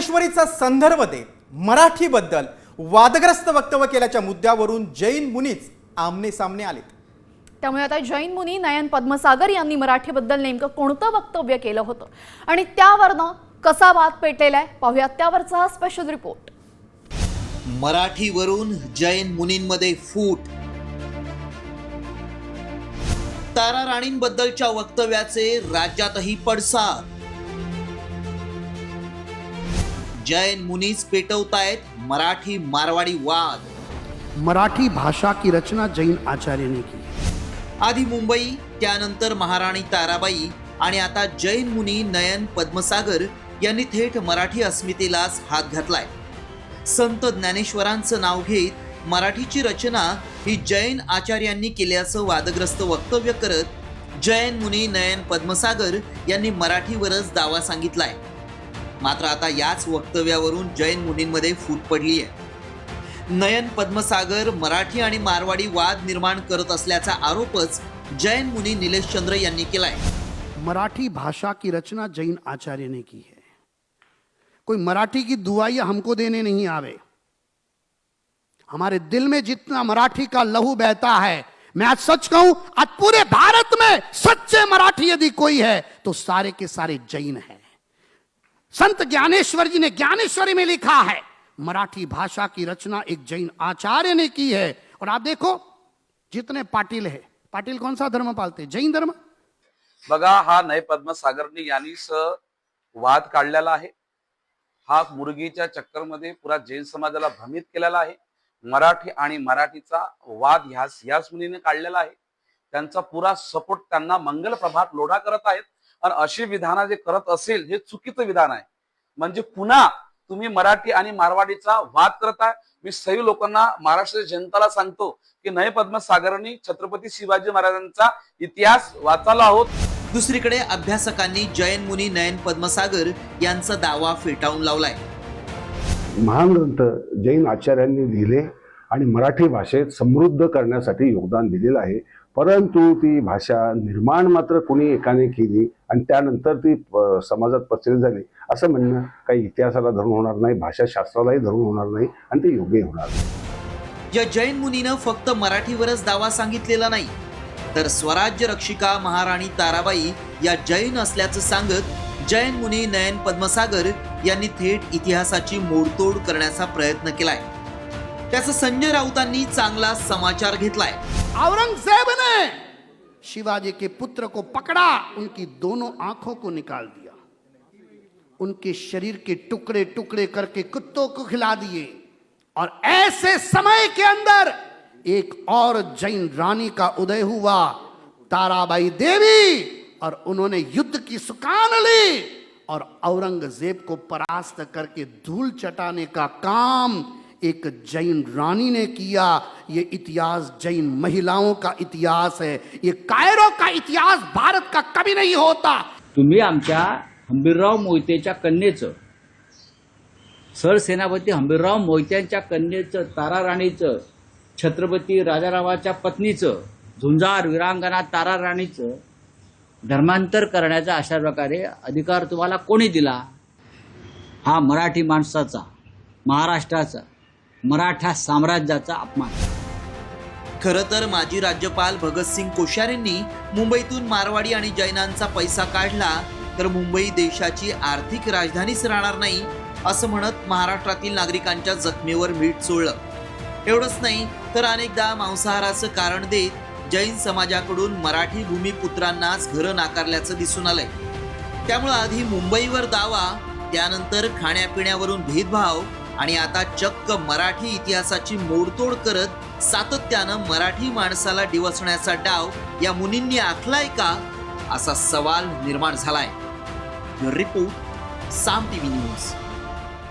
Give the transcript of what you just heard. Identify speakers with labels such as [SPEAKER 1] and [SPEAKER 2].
[SPEAKER 1] ज्ञानेश्वरीचा संदर्भ देत मराठीबद्दल वादग्रस्त वक्तव्य केल्याच्या मुद्द्यावरून जैन मुनीच आमने सामने आलेत।
[SPEAKER 2] त्यामुळे आता जैन मुनी नयन पद्मसागर यांनी मराठीबद्दल नेमकं कोणतं वक्तव्य केलं होतं आणि त्यावरनं कसा वाद पेटलेला आहे पाहूया त्यावरचा हा स्पेशल रिपोर्ट।
[SPEAKER 3] मराठीवरून जैन मुनींमध्ये फूट, तारा राणींबद्दलच्या वक्तव्याचे राज्यातही पडसाद। जैन मुनीच पेटवतायत मराठी मारवाडी वाद।
[SPEAKER 4] मराठी भाषा की रचना जैन आचार्य ने की।
[SPEAKER 3] आधी मुंबई, त्यानंतर महाराणी ताराबाई आणि आता जैन मुनी नयन पद्मसागर यांनी थेट मराठी अस्मितेलाच हात घातलाय। संत ज्ञानेश्वरांचं नाव घेत मराठीची रचना ही जैन आचार्यांनी केल्याचं वादग्रस्त वक्तव्य करत जैन मुनी नयन पद्मसागर यांनी मराठीवरच दावा सांगितलाय। मात्र आता याच वक्तव्यावरून जैन मुनींमध्ये फूट पडली आहे। नयन पद्मसागर मराठी आणि मारवाडी वाद निर्माण करत असल्याचा आरोपच जैन मुनी निलेश चंद्र यांनी केलाय।
[SPEAKER 4] मराठी भाषा की रचना जैन आचार्य ने की है। कोई मराठी की दुआई हमको देने नहीं आवे। हमारे दिल में जितना मराठी का लहू बहता है, मैं आज सच कहूं, आज पूरे भारत में सच्चे मराठी यदि कोई है तो सारे के सारे जैन हैं। संत ज्ञानेश्वर जी ने ज्ञानेश्वरी में लिखा है मराठी भाषा की रचना एक जैन आचार्य ने की है। और आप देखो जितने पाटील है, पाटील कौन सा धर्म पालते? जैन धर्म।
[SPEAKER 5] बघा, हा नय पद्मसागरनी यांनीच वाद काढलेला आहे। हा मुर्गीच्या चक्करमध्ये पुरा जैन समाजाला भ्रमित केलेला आहे। मराठी आणि मराठीचा वाद ह्याच मुनीने काढलेला आहे। त्यांचा पुरा सपोर्ट त्यांना मंगल प्रभात लोढा करत आहेत आणि अशी विधान जे करत असेल हे चुकीचं विधान आहे। म्हणजे पुन्हा तुम्ही मराठी आणि मारवाडीचा वाद करताय। मी सर्व लोकांना, महाराष्ट्राच्या जनताला सांगतो की नय पद्मसागरांनी छत्रपती शिवाजी महाराजांचा इतिहास वाचायला आहोत।
[SPEAKER 3] दुसरीकडे अभ्यासकांनी जैन मुनी नयन पद्मसागर यांचा दावा फेटाळून लावलाय।
[SPEAKER 6] महान ग्रंथ जैन आचार्यांनी लिहिले आणि मराठी भाषेत समृद्ध करण्यासाठी योगदान दिलेलं आहे। परंतु ती भाषा निर्माण मात्र कोणी एकाने केली आणि त्यानंतर ती समाजात पसरली झाली असं म्हणणं काही इतिहासाला धरून होणार नाही, भाषाशास्त्रालाही धरून होणार नाही आणि ते योग्य होणार नाही।
[SPEAKER 3] या जैन मुनीनं फक्त मराठीवरच दावा सांगितलेला नाही, तर स्वराज्य रक्षिका महाराणी ताराबाई या जैन असल्याचं सांगत जैन मुनी नयन पद्मसागर यांनी थेट इतिहासाची मोडतोड करण्याचा प्रयत्न केलाय। त्याचा संजय राऊतांनी चांगला समाचार घेतलाय।
[SPEAKER 4] औरंगजेब ने शिवाजी के पुत्र को पकड़ा, उनकी दोनों आंखों को निकाल दिया, उनके शरीर के टुकड़े टुकड़े करके कुत्तों को खिला दिए। और ऐसे समय के अंदर एक और जैन रानी का उदय हुआ, ताराबाई देवी, और उन्होंने युद्ध की सुकान ली और औरंगजेब को परास्त करके धूल चटाने का काम एक जैन रानी ने किया। ये इतिहास जैन महिलाओं का इतिहास है। ये कायरो का इतिहास भारत का कभी नहीं होता।
[SPEAKER 7] तुम्ही आमच्या हंबीरराव मोहितेच्या कन्येचं, सरसेनापती हंबीरराव मोहित्यांच्या कन्येचं, तारा राणीचं, छत्रपती राजारावाच्या पत्नीचं, झुंजार वीरांगना तारा राणीचं धर्मांतर करण्याचा अशा प्रकारे अधिकार तुम्हाला कोणी दिला? हा मराठी माणसाचा, महाराष्ट्राचा, मराठा साम्राज्याचा अपमान।
[SPEAKER 3] खरं तर माजी राज्यपाल भगतसिंग कोश्यारींनी मुंबईतून मारवाडी आणि जैनांचा पैसा काढला तर मुंबई देशाची आर्थिक राजधानीच राहणार नाही असं म्हणत महाराष्ट्रातील नागरिकांच्या जखमेवर मीठ चोळलं। एवढंच नाही तर अनेकदा मांसाहाराचं कारण देत जैन समाजाकडून मराठी भूमिपुत्रांनाच घरं नाकारल्याचं दिसून आलंय। त्यामुळे आधी मुंबईवर दावा, त्यानंतर खाण्यापिण्यावरून भेदभाव आणि आता चक्क मराठी इतिहासाची मोडतोड करत सातत्यानं मराठी माणसाला डिवचण्याचा डाव या मुनींनी आखलाय का, असा सवाल निर्माण झालाय। रिपोर्ट साम टीव्ही न्यूज।